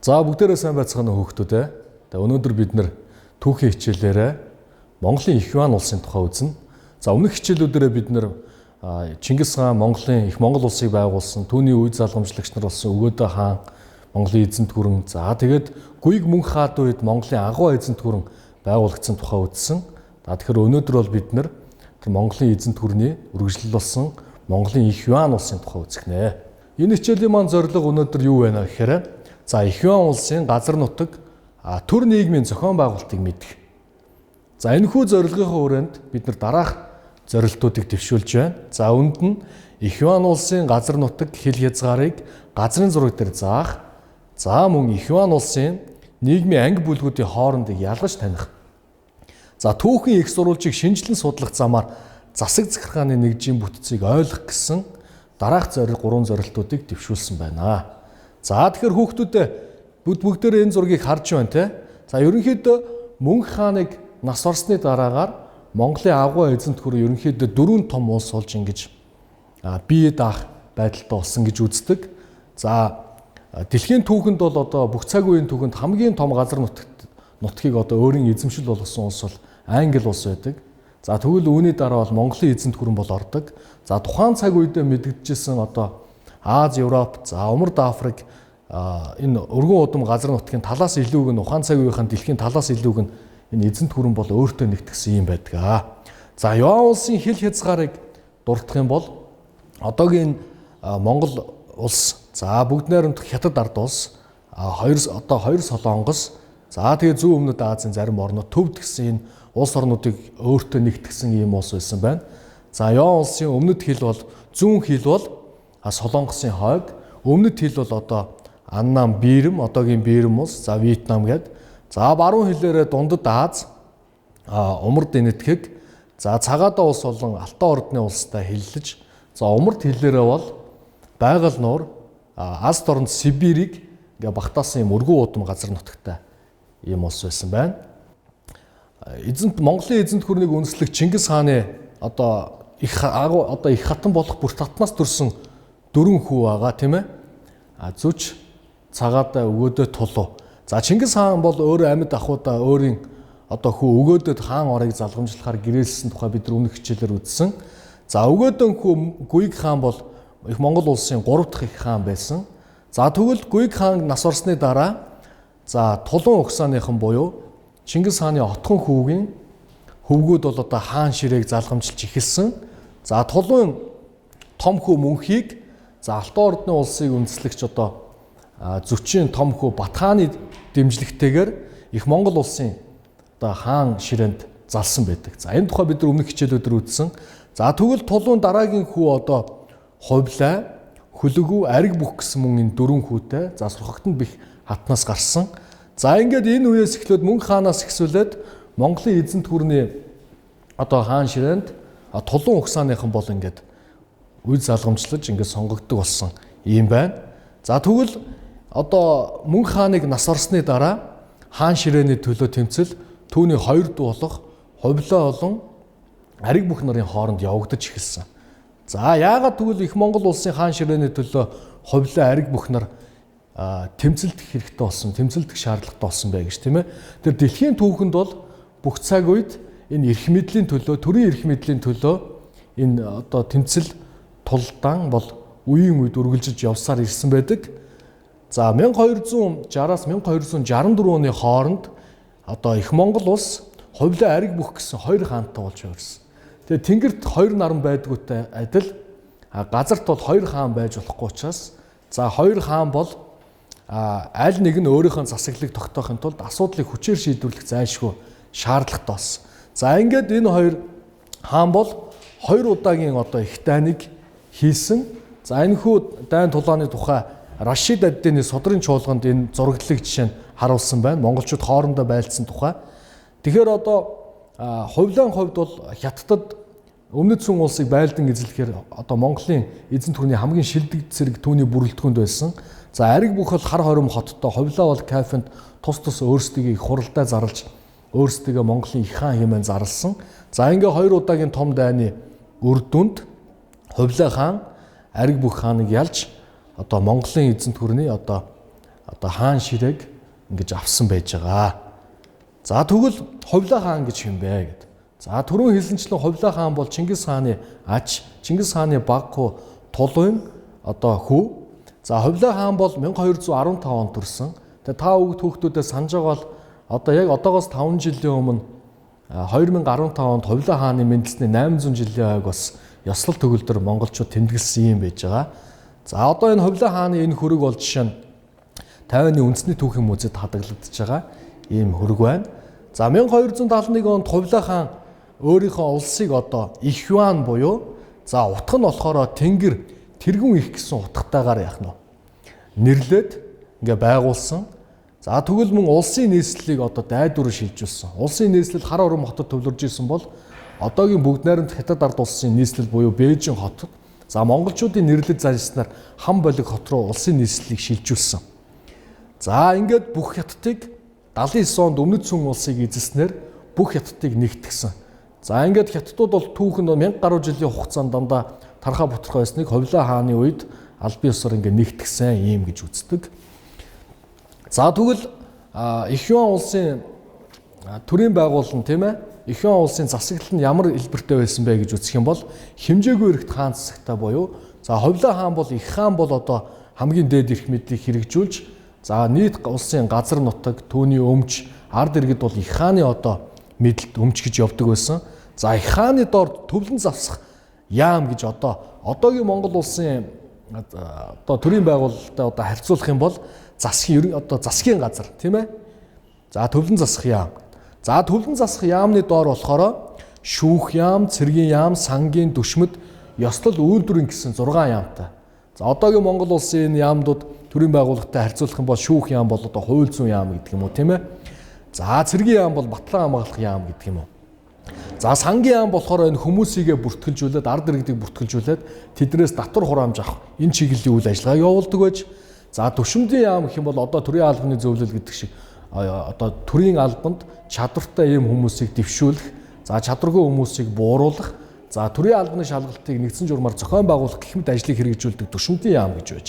За бүгдээрээ сайн байцгаана уу хүүхдүүд ээ. За өнөөдөр бид нэр түүхийн хичээлээрээ Монголын Их Юан улсын тухай үзнэ. За өмнөх хичээлүүдээрээ бид нэр Чингис хаан Монголын их Монгол улсыг байгуулсан, түүний үе залгамжлагч нар болсон Өгөөдөө хаан, Монголын эзэнт гүрэн. За тэгээд Гүйг мөнх хаад үед Монголын агуу эзэнт гүрэн байгуулагдсан тухай үздсэн. За тэгэхээр өнөөдөр бол бид нэр Монголын эзэнт гүрний үргэлжлэл болсон Монголын Их Юан улсын тухай үзэх нэ. Энэ хичээлийн маань зорилго өнөөдөр юу вэ гэхээр за Их Юан улсын газар нутаг төр нийгмийн зохион байгуулалтыг мэдэх. За энэхүү зорилгынхаа хүрээнд бид нар дараах зорилтуудыг дэвшүүлж байна. За үүнд нь Их Юан улсын газар нутаг хил хязгаарыг газрын зураг дээр заах. За мөн Их Юан улсын нийгмийн анги бүлгүүдийн хоорондыг ялгаж таних. За түүхэн их сурвалжийг шинжилэн судлах замаар засаг захиргааны нэгжийн бүтцийг ойлгох гэсэн дараах гурван зорилтуудыг дэвшүүлсэн байна. За тэгэхээр хүүхдүүдээ бүгдээрээ энэ зургийг харж байна те. За ерөнхийдөө мөнх хааныг нас орсны дараагаар Монголын агуу эзэнт гүрэн ерөнхийдөө 4 том улс болж ингэж бие даах байдалтай болсон гэж үздэг. За дэлхийн түүхэнд бол одоо бүх цаг үеийн түүхэнд хамгийн том газар нутгийг одоо өөрийн эзэмшил болгосон улс бол Англи улс байдаг. За тэгвэл үүний дараа бол Монголын эзэнт гүрэн бол ордог. За тухайн цаг үедээ мэдэгдчихсэн одоо Аз, Европ, за Умард Африк энэ өргөн удам газар нутгийн талаас илүүг нь ухаан цаг үеийнхэн дэлхийн талаас илүүг нь энэ эзэнт гүрэн бол өөртөө нэгтгсэн юм байдаг. За Юан улсын хил хязгаарыг дурдах юм бол одоогийн Монгол улс, за бүгд найрамдах Хятад ард улс, хоёр Солонгос, за тэгээ зүүн өмнөд Азийн зарим орнууд төвд гэсэн энэ улс орнуудыг өөртөө нэгтгсэн ийм улс байсан байна. За Юан улсын өмнөд хил бол зүүн хил бол Солонгосын хойг, өмнөд хил бол одоо Аннам, Бирм, одоогийн Бирм улс, за Вьетнам гээд. За баруун хилээрээ Дундад Аз, Умард энэтхэг, за Цагаатаа улс болон Алтан ордны улстай хэллэж, за Умард хилээрээ бол Байгаль нуур, Азд оронд Сибирийг ингээ багтаасан юм өргөн удам газар нутагтай ийм улс байсан байна. Монголын эзэнт гүрнийг үндэслэх Чингис хааны одоо их хатан болох бүр татнаас төрсэн 4 хүү байгаа тийм ээ. Зүч, Цагаатаа, Өгөөдөө, Тулуу. За Чингис хаан бол өөрөө амьд ахуйдаа өөрийн одоо хүү Өгөөдөд хаан орыг залгамжлахаар гэрээлсэн тухай бид нар өмнөх хичээлээр үзсэн. За Өгөөдөө хүү Гүйг хаан бол их Монгол улсын 3 дахь их хаан байсан. За тэгвэл Гүйг хаан нас орсны дараа за Тулун угсааныхан буюу Чингис хааны отхон хүүгийн хөвгүүд бол одоо хаан ширээг залгамжилж эхэлсэн. За Тулун том хүү мөнхийг за Алтан ордны улсыг үндэслэгч одоо Зүчийн том хүү Батхааны дэмжлэгтэйгээр их Монгол улсын одоо хаан ширээнд залсан байдаг. За энэ тухай бид нар өмнөх хичээлүүдээр үзсэн. За тэгвэл Тулун дараагийн хүү одоо Хувлаа, Хөлөгөв, Ариг бүх гэсэн мөн энэ 4 хүүтэй за Сурхагтанд бих хатнаас гарсан. За ингээд энэ үеэс эхлээд мөнх хаанаас эхсүүлээд Монголын эзэнт гүрний одоо хаан ширээнд Тулун угсааныхан бол ингээд үе залгамжлаж ингээд сонгогддог болсон юм байна. За тэгвэл одоо мөнх хааныг нас орсны дараа хаан ширээний төлөө тэмцэл түүний 2 дүү болох Хувлаа болон Ариг бүх нарын хооронд явагдаж эхэлсэн. За яагаад тэгвэл их Монгол улсын хаан ширээний төлөө Хувлаа, Ариг бүх нар тэмцэлдэх хэрэгтэй болсон, тэмцэлдэх шаардлагатай болсон бай гэж тийм ээ. Тэр дэлхийн түүхэнд бол бүх цаг үед энэ эрх мэдлийн төлөө, төрийн эрх мэдлийн төлөө энэ одоо тэмцэл тулдаан бол үеийн үед үргэлжиж явсаар ирсэн байдаг. За 1260-аас 1264 оны хооронд одоо их Монгол улс Хувлаа, Ариг бүх гэсэн 2 хаантай болж явсан. Тэгээ тэнгэрт 2 наран байдгүйтэй адил газарт бол 2 хаан байж болохгүй учраас за 2 хаан бол аль нэг нь өөрийнхөө засаглалыг тогтоохын тулд асуудлыг хүчээр шийдвэрлэх зайлшгүй шаардлагатай болсон. За ингээд энэ 2 хаан бол 2 удаагийн одоо их дайныг хийсэн. За энэхүү дайн тулааны тухай Рашид ад-Дины Содрын чуулганд энэ зураглалыг жишээ нь харуулсан байна. Монголчууд хоорондоо байлцсан тухай. Тэгэхээр одоо Хувлаан хувьд бол Хятадд өмнөд сүн улсыг байлдан эзлэхээр одоо Монголын эзэнт гүрний хамгийн шилдэг зэрэг түүний бүрэлдэхүүнд байсан. За Ариг бүх бол хар хором хоттой, Хувлаа бол Кайфанд тус өөрсдөө их хуралдаа зарлж өөрсдөө Монголын их хаан хэмээн зарлсан. За ингээ 2 удаагийн том дайны үр дүнд Хувлаа хаан Ариг бүх хааныг ялж одоо Монголын эзэнт гүрний одоо одоо хаан ширээг ингэж авсан байж байгаа. За тэгвэл Хувлаа хаан гэж юм бэ гэд. За түрүүн хэлсэнчлэн Хувлаа хаан бол Чингис хааны аж, Чингис хааны баг хүү тулын одоо хүү. За Хувлаа хаан бол 1215 онд төрсөн. Тэгээ та хүүхдүүдээ санаж байгаа бол одоо яг одоогоос 5 жилийн өмнө 2015 онд Хувлаа хааны мэндэлсний 800 жилийн хойг бас ёслол төгөлдөр монголчууд тэмдэглэсэн юм байж байгаа. За одоо энэ Хувлаа хааны энэ хөрөг бол жишээ нь Тайваны үндэсний түүхийн музейд хадгалагдаж байгаа ийм хөрөг байна. За 1271 онд Хувлаа хаан өөрийнхөө улсыг одоо Их Юан буюу за утга нь болохоор Тэнгэр тэргүүн их гэсэн утгатайгаар яах нь нэрлээд ингээ байгуулсан. За тэгвэл мөн улсын нийслэлийг одоо дайдуур шилжүүлсэн. Улсын нийслэл хар орон хотод төвлөрж исэн бол одоогийн бүгд найрамд Хятад ард улсын нийслэл буюу Бээжин хотод за монголчуудын нэрлэж заншснаар Хам болиг хот руу улсын нийслэлийг шилжүүлсэн. За ингээд бүх хятадыг 79 онд Өмнөд Сүн улсыг эзэлснээр бүх хятадыг нэгтгэсэн. За ингээд хятадууд бол түүхэнд 1000 гаруй жилийн хугацаанд дандаа тархаа бутархай байсныг Хувлаа хааны үед аль бие усаар ингээд нэгтгэсэн юм гэж үздэг. За тэгвэл Их Юан улсын төрийн байгууллага тийм ээ Их Юан улсын засаглал нь ямар хэлбэртэй байсан бэ гэж үзэх юм бол хэмжээгүй эрхт хаан засагтай буюу за Хувлаа хаан бол их хаан бол одоо хамгийн дээд эрх мэдлийг хэрэгжүүлж за нийт улсын газар нутаг түүний өмч ард иргэд бол их хааны одоо мэдлэлд өмч гэж явдаг байсан. За их хааны доор төвлөн завсах яам гэж одоогийн Монгол улсын одоо төрийн байгууллагатай одоо харьцуулах юм бол засгийн газар тийм ээ. За төвлөн засах яам. За төвлөн засах яамны доор болохоор шүүх яам, цэргийн яам, сангийн түшмэд, ёслол үйлдвэрийн гэсэн 6 яамтай. За одоогийн Монгол улсын энэ яамдууд төрийн байгууллагатай харьцуулах юм бол шүүх яам бол одоо хууль зүйн яам гэдэг юм уу тийм ээ. За цэргийн яам бол батлан хамгаалах яам гэдэг юм уу. За сангийн яам болохоор энэ хүмүүсийгээ бүртгэлжүүлээд ард иргэдийг бүртгэлжүүлээд тэднээс татвар хураамж авах энэ чиглэлийн үйл ажиллагаа явуулдаг байж. За түшмдийн яам гэх юм бол одоо төрийн албаны зөвлөл гэдэг шиг одоо төрийн албанд чадвартай ийм хүмүүсийг дэвшүүлэх, за чадваргүй хүмүүсийг бууруулах, за төрийн албаны шалгалтыг нэгдсэн журмаар зохион байгуулах гэх мэт ажлыг хэрэгжүүлдэг түшмдийн яам гэж байж.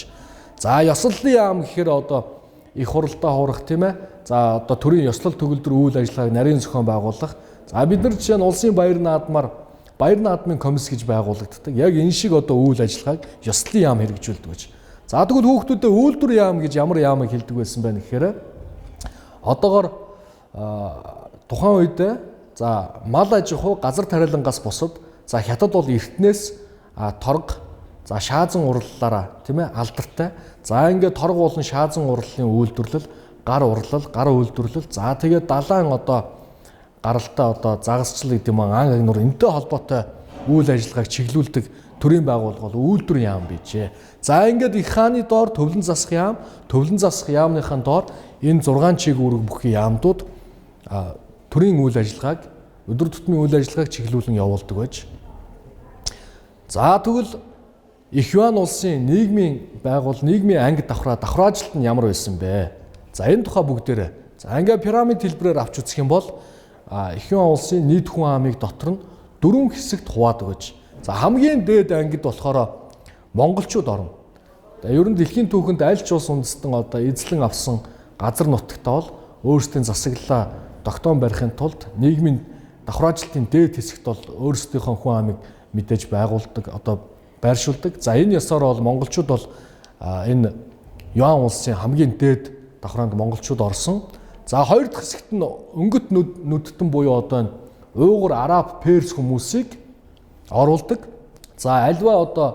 За ёслолын яам гэхээр одоо их хуралдаа хуурах тийм ээ. За одоо төрийн ёслол төгөлдөр үйл ажиллагааг нарийн зохион байгуулах. За бид нар жишээ нь улсын баяр наадмаар баяр наадмын комисс гэж байгуулагддаг. Яг энэ шиг одоо үйл ажиллагааг ёслолын яам хэрэгжүүлдэг гэж. За тэгвэл хүүхдүүдэд үйлдвэр яам гэж ямар яамыг хэлдэг байсан бэ гэхээр одоогоор тухайн үед за мал аж ахуй газар тариалангаас бусад за хятад бол эртнээс торг за шаазан урлалаараа тийм ээ алдартай. За ингээд торг болон шаазан урлалын үйлдвэрлэл, гар үйлдвэрлэл, за тэгээд далайн одоо гаралтай одоо загасчлал гэдэг юм ан агнур энтэй холбоотой үйл ажиллагааг чиглүүлдэг төрийн байгууллага бол үйлдвэр яам bijээ. За ингээд их хааны доор төвлөн засах яамныхаа доор энэ 6 чиг үүрэг бүхий яамдууд төрийн үйл ажиллагааг өдөр тутмын үйл ажиллагааг чиглүүлэн явуулдаг байж. За тэгвэл Их Юан улсын нийгмийн анги давхраажилт нь ямар байсан бэ? За энэ тухай бүгдээрээ. За ингээ пирамид хэлбэрээр авч үзэх юм бол Их Юан улсын нийт хүн амыг дотор нь 4 хэсэгт хуваадаг гэж. За хамгийн дээд ангид болохоор монголчууд орно. Ер нь дэлхийн түүхэнд аль ч улс үндэстэн одоо эзлэн авсан газар нутагтаа бол өөрсдийн засаглалаа тогтоон барихын тулд нийгмийн давхраажилтын дээд хэсэгт бол өөрсдийнхөө хүн амыг мэдээж байгуулдаг одоо байршуулдаг. За энэ ёсоор бол монголчууд бол энэ Юан улсын хамгийн дээд давхраанд монголчууд орсон. За хоёр дахь хэсэгт нь өнгөт нүдтэн буюу одоо энэ уугур, араб, перс хүмүүсийг оруулдаг. За альва одоо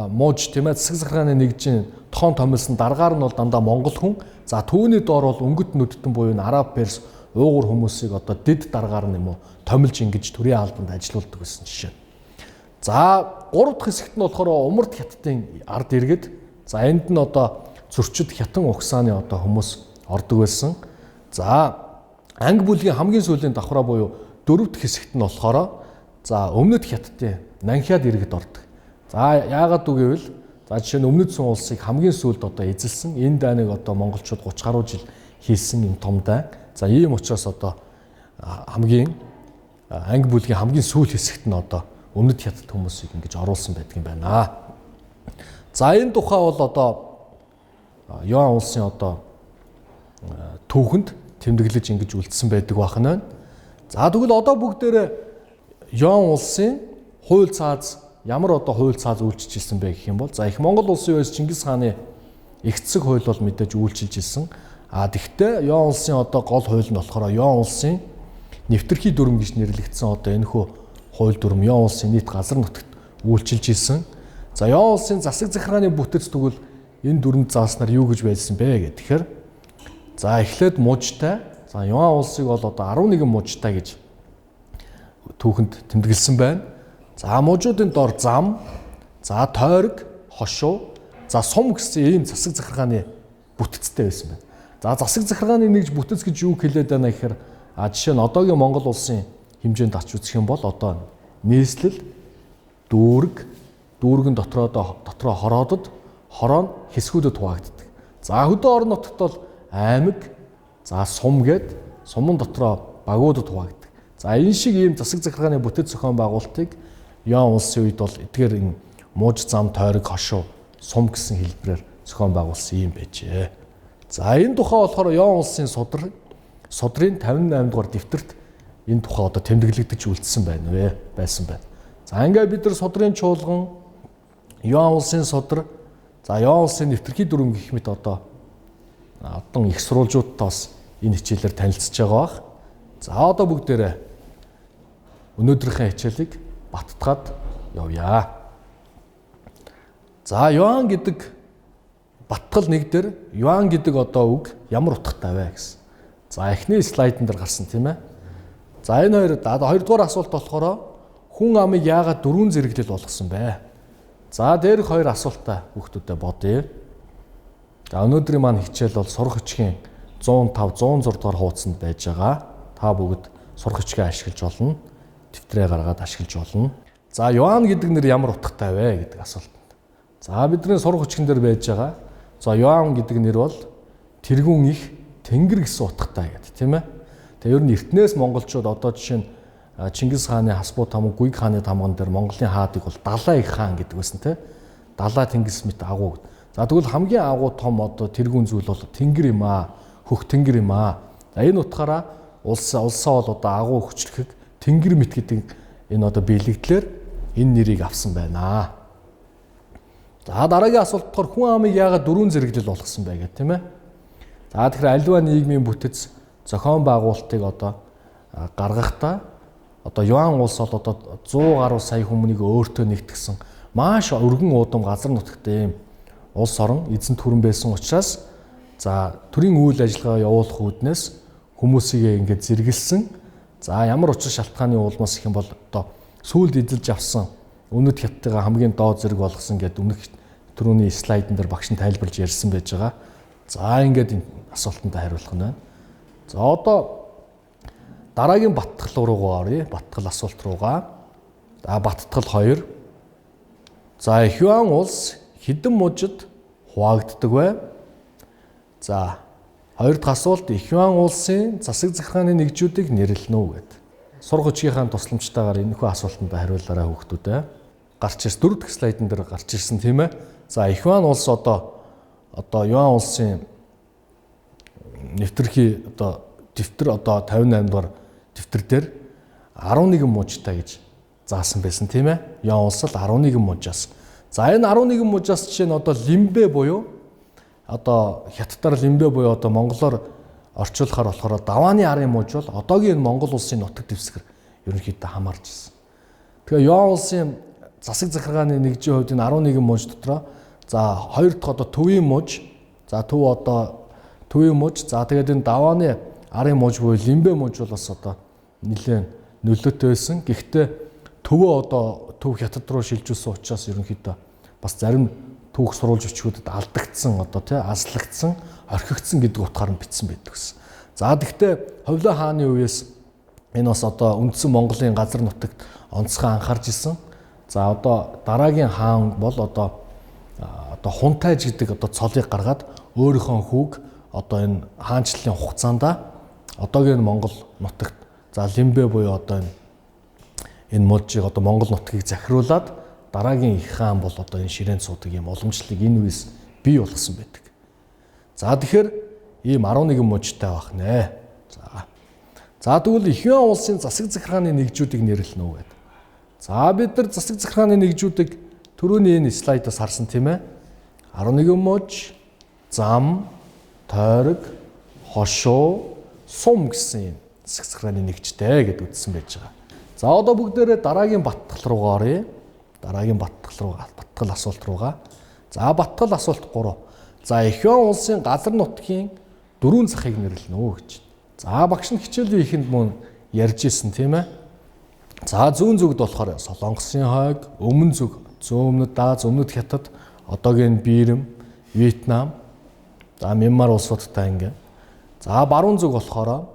мууж тийм ээ засаг захиргааны нэгжийн тоон томилсон даргаар нь бол дандаа монгол хүн. За түүний доор бол өнгөт нүдтэн буюу араб, перс, уугур хүмүүсийг одоо дэд даргаар нь юм уу томилж ингэж төрийн албанд ажилуулдаг гэсэн жишээ. За 3 дахь хэсэгт нь болохоор умард хятадын ард иргэд. За энд нь одоо зөрчид хятан угсааны одоо хүмүүс ордог байсан. За анги бүлгийн хамгийн сүүлийн давхраа буюу 4 дахь хэсэгт нь болохоор за өмнөд хятадын Нанхиад иргэд ордог. За яагаад үг гэвэл за жишээ нь Өмнөд Сүн улсыг хамгийн сүүлд одоо эзэлсэн энэ дайныг одоо монголчууд 30 гаруй жил хийсэн юм том дайн. За ийм учраас одоо хамгийн анги бүлгийн хамгийн сүүл хэсэгт нь одоо өмнөд хятад хүмүүсийг ингэж оруулсан байдаг юм байна. За энэ тухай бол одоо Юан улсын одоо түүхэнд тэмдэглэж ингэж үлдсэн байдаг байна. За тэгвэл одоо бүгдээрээ Юан улсын хууль цааз ямар одоо хууль цааз үйлчилж ирсэн бэ гэх юм бол за их Монгол улсын үеэс Чингис хааны эгцэг хууль бол мэдээж үйлчилж ирсэн. Тэгвэл Юан улсын одоо гол хууль нь болохоор Юан улсын нэвтрхий дүрм гэж нэрлэгдсэн одоо энэхүү хууль дүрм Юан улсын нийт газар нутагт үйлчилж ирсэн. За Юан улсын засаг захиргааны бүтэц тэгвэл энэ дүрмд зааснаар юу гэж байсан бэ гэхээр за эхлээд мужтай. За Юан улсыг бол одоо 11 мужтай гэж түүхэнд тэмдэглэсэн байна. За мужуудын дор зам, за тойрог, хошуу, за сум гэсэн ийм засаг захиргааны бүтцтэй байсан байна. За засаг захиргааны нэгж бүтэц гэж юу хэлээд байна гэхээр жишээ нь одоогийн Монгол улсын хэмжээнд авч үзэх юм бол одоо нийслэл, дүүргэн дотроо хороодод, хороо нь хэсгүүдэд хуваагддаг. За хөдөө орон нутагт бол аймаг, за сум гээд сумын дотроо багуудад хуваагддаг. За энэ шиг ийм засаг захиргааны бүтэц зохион байгуулалтыг Юан улсын үед бол эдгээр энэ мууж зам, тойрог, хошуу, сум гэсэн хэлбэрээр зохион байгуулсан юм байжээ. За энэ тухай болохоор Юан улсын судрын 58 дугаар дэвтэрт энэ тухай одоо тэмдэглэгдэж үлдсэн байсан байна. За ингээд бид нар судрын чуулган, Юан улсын судар, за Юан улсын нэвтрхий дүрм гэх мэт одоо их сурвалжуудтай бас энэ хичээлээр танилцж байгаа бах. За одоо бүгдээрээ өнөөдрийнхээ хичээлийг баттгаад явъя. За Юан гэдэг баттгал нэг дээр Юан гэдэг одоо үг ямар утгатай вэ гэсэн. За эхний слайдн дээр гарсан тийм ээ. За энэ хоёрдугаар асуулт болохоор хүн амыг яагаад дөрвөн зэрэглэл болгосон бэ? За дээрх хоёр асуултаа хүүхдүүдэд бодъё. За өнөөдрийн маань хичээл бол сурах хүчгийн 105, 106 дугаар хуудсанд байж байгаа. Та бүгд сурах хүчгээ ашиглаж болно. Дэвтрээ гаргаад ашиглаж болно. За Юан гэдэг нэр ямар утгатай вэ гэдэг асуултанд. За бидний сурах хүчгэн дээр байж байгаа. За Юан гэдэг нэр бол тэргүүн их тэнгэр гэсэн утгатай гэдэг тийм ээ. Тэгээ ер нь эртнээс монголчууд одоо жишээ нь Чингис хааны Хаспут хамаг Гүйг хааны тамган дээр Монголын хаадыг бол Далаа их хаан гэдэг байсан тийм. Далаа тэнгис мэт агуу гэдэг. За тэгвэл хамгийн агуу том одоо тэргүүн зүйл бол тэнгэр юм аа. Хөх тэнгэр юм аа. За энэ утгаараа улсаа бол одоо агуу хүчлэхэг тэнгэр мэт гэдэг энэ одоо биелэгдлэр энэ нэрийг авсан байна. За дараагийн асуулт болохоор хүн амыг яагаад дөрвөн зэрэглэл болгосон бэ гэх тийм ээ. За тэгэхээр альва нийгмийн бүтэц зохион байгуулалтыг одоо гаргахдаа одоо Юан улс бол одоо 100 гаруй сая хүмүүнийг өөртөө нэгтгсэн маш өргөн уудам газар нутагтай юм улс орон эзэн түрэн байсан учраас за төрийн үйл ажиллагаа явуулах үүднээс хүмүүсийг ингээд зэрэглэсэн. За ямар учир шалтгааны улмаас их юм бол одоо сүүлд эзэлж авсан Үнэт хятадгаа хамгийн доод зэрэг болгосон гэдэг өмнөх түрүүний слайдн дээр багш нь тайлбарлаж ярьсан байж байгаа. За ингээд энэ асуултанд хариулах нь байна. За одоо дараагийн баттгал руугаа оръё. Баттгал асуулт руугаа. За баттгал 2. За Юан улс хэдэн мужид хуваагддаг вэ? За хоёр дахь асуулт Юан улсын засаг захиргааны нэгжүүдийг нэрлэнэ үү гэдэг. Сурах хүчийнхаа тусламжтайгаар энэхүү асуултанд хариулаарай хүүхдүүдээ. Гарч ирсэн 4 дахь слайдн дээр гарч ирсэн тийм ээ. За Юан улс одоо Юан улсын нэвтрхий одоо дэвтэр одоо 58 дугаар дэвтэр дээр 11 мужтай гэж заасан байсан тийм ээ. Юан улс л 11 мужаас. За энэ 11 мужаас жишээ нь одоо лимбэ буюу одоо хятадаар лимбэ буюу одоо монголоор орчуулахаар болохоор давааны арын муж бол одоогийн Монгол улсын нутаг дэвсгэр ерөнхийдөө хамаарч ирсэн. Тэгэхээр Юан улсын засаг захиргааны нэгжийн хувьд энэ 11 муж дотроо за хоёр дахь одоо төвийн муж, за төв одоо төвийн муж, за тэгээд энэ давааны арын муж буюу лимбэ муж бол бас одоо нэлээд нөлөөтэй байсан. Гэхдээ төвөө одоо төв хятад руу шилжүүлсэн учраас ерөнхийдөө бас зарим түүх сурвалж бичгүүдэд алдагдсан одоо тий аслагдсан, орхигдсан гэдэг утгаар нь бичсэн байдаг гэсэн. За тэгвэл Ховлоо хааны үеэс энэ бас одоо үндсэн Монголын газар нутагт онцгой анхаарч исэн. За одоо дараагийн хаан бол одоо Хунтайж гэдэг одоо цолыг гаргаад өөрийнхөө хүүг одоо энэ хаанчлалын хугацаанд одоогийн Монгол нутагт за лимбэ буюу одоо энэ мужийг одоо Монгол нутгийг захируулад дараагийн их хаан бол одоо энэ ширээнд суудаг юм уламжлалыг энэ үеэс бий болгосон байдаг. За тэгэхээр ийм 11 мужтай байх нэ. За тэгвэл Ихван улсын засаг захиргааны нэгжүүдийг нэрлэнэ үү гэдэг. За бид нар засаг захиргааны нэгжүүдийг түрүүний энэ слайдаас харсан тийм ээ. 11 муж, зам, тойрог, хошуу, сум гэсэн юм засаг захиргааны нэгжтэй гэдээ үздсэн байж байгаа. За одоо бүгдээрээ дараагийн баттгал руугаа оръё. Дараагийн баттгал асуулт руугаа. За баттгал асуулт 3. За Ихван улсын газар нутгийн 4 захыг нэрлэнэ үү гэж. За багш нь хичээлийн ихэнд мөн ярьж исэн тийм ээ. За зүүн зүгд болохоор Солонгосын хойг, өмнө зүг зүүн өмнөд Даз, өмнөд Хятад, одоогийн Бирм, Вьетнам, за Мянмар улсуудтай ингээ. За баруун зүг болохоор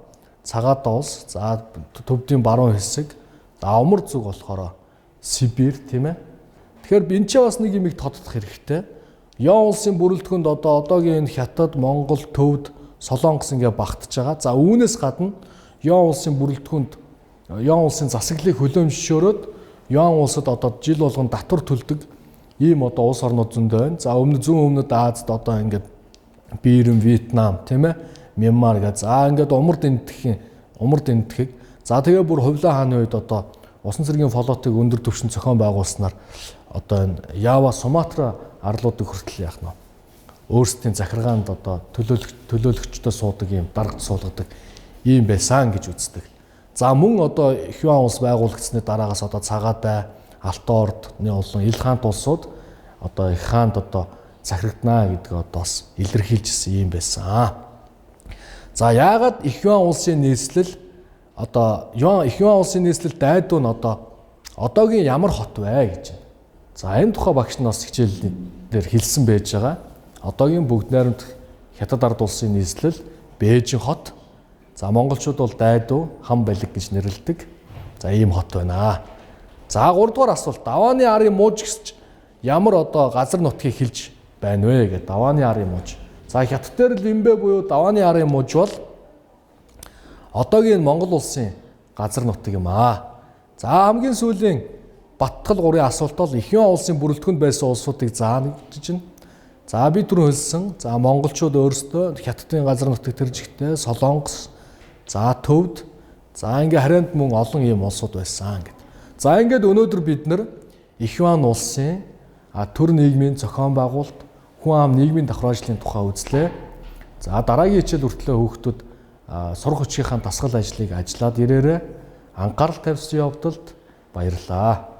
Цагаат улс, за төвдийн баруун хэсэг, за умар зүг болохоор Сибирь тийм ээ. Тэгэхээр энэ ч бас нэг юмыг тодтох хэрэгтэй. Ян улсын бүрэлдэхүүнд одоогийн Хятад, Монгол, Төвд, Солонгос ингээ багтж байгаа. За үүнээс гадна Ян улсын бүрэлдэхүүнд Ян улсын засаглалыг хөлөөншөөрөөд Ян улсад одоо жил болгон татвар төлдөг ийм одоо улс орнууд зөндөө байна. За зүүн өмнөд Азад одоо ингээд Бирм, Вьетнам тийм ээ, Мянмар гэж. За ингээд умард эндхийг. За тэгээ бүр Хувлаа хааны үед одоо усан цэргийн флотыг өндөр түвшин зохион байгуулснаар одоо энэ Ява, Суматра арлуудыг хүртэл яах нь өөрсдийн захиргаанд одоо төлөөлөгчдөө суудаг ийм дарга суулгадаг ийм байсан гэж үздэг. За мөн одоо Ихван улс байгуулагдсны дараагаас одоо Цагаатай, Алтан ордны улан Ил хаант улсууд одоо их хаанд одоо захирагдана гэдгээ одоо бас илэрхийлжсэн юм байсан. За яагаад Ихван улсын нийслэл одоо Ихван улсын нийслэл дайдуу нь одоогийн ямар хот вэ гэж. За энэ тухай багш нь бас хичээлээр хэлсэн байж байгаа. Одоогийн бүгд найрамд Хятад ард улсын нийслэл Бээжин хот. За монголчууд бол дайдуу хам балиг гэж нэрлэдэг. За ийм хот байна. За 3 дугаар асуулт. Давааны арын мууж гэсч ямар одоо газар нутгийг хэлж байна вэ гэдэг. Давааны арын мууж. За хятад дээр Лимбэ буюу давааны арын мууж бол одоогийн Монгол улсын газар нутаг юм аа. За хамгийн сүүлийн баттгал 3-ын асуулт бол Ихван улсын бүрэлдэхүүнд байсан улсуудыг заана гэж байна. За би түрүү хэлсэн. За монголчууд өөрсдөө хятадын газар нутгийг тэржихтэй Солонгос, за Төвд, за ингээ харьяанд мөн олон ийм улсууд байсан гэдэг. За ингээд өнөөдөр бид нар Ихван улсын төр нийгмийн зохион байгуулалт, хүн ам нийгмийн давхар ажлын тухай үзлээ. За дараагийн хичээл хүртлээр хүүхдүүд сурах хүчийнхаа дасгал ажлыг ажиллаад ирээрээ. Анхаарал тавьсан явдалд баярлалаа.